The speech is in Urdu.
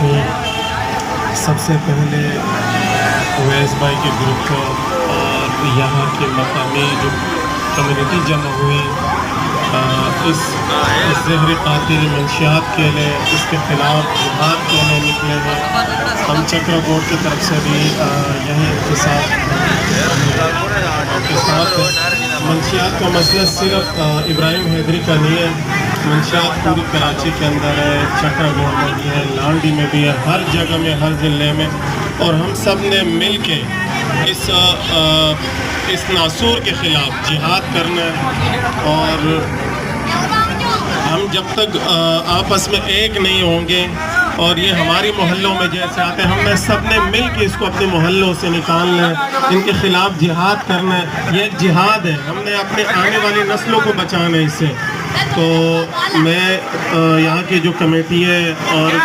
ہوں سب سے پہلے اویس بھائی کے گروپ کو اور یہاں کے مقامی جو کمیونٹی جمع ہوئی اس زہر قاتل منشیات کے لیے، اس کے خلاف جہاد کے لیے نکلے ہیں۔ ہم چکرا بورڈ کی طرف سے بھی یہی احتساب کے ساتھ منشیات کا مسئلہ صرف ابراہیم حیدری کا نہیں ہے، منشیات پوری کراچی کے اندر ہے، چکرا بورڈ میں بھی ہے، لانڈی میں بھی ہے، ہر جگہ میں، ہر ضلع میں، اور ہم سب نے مل کے اس ناسور کے خلاف جہاد کرنا ہے۔ اور ہم جب تک آپس میں ایک نہیں ہوں گے اور یہ ہماری محلوں میں جیسے آتے ہیں، ہم نے سب نے مل کے اس کو اپنے محلوں سے نکالنا ہے، ان کے خلاف جہاد کرنا ہے۔ یہ ایک جہاد ہے، ہم نے اپنے آنے والی نسلوں کو بچانا ہے اس سے۔ تو میں یہاں کی جو کمیٹی ہے اور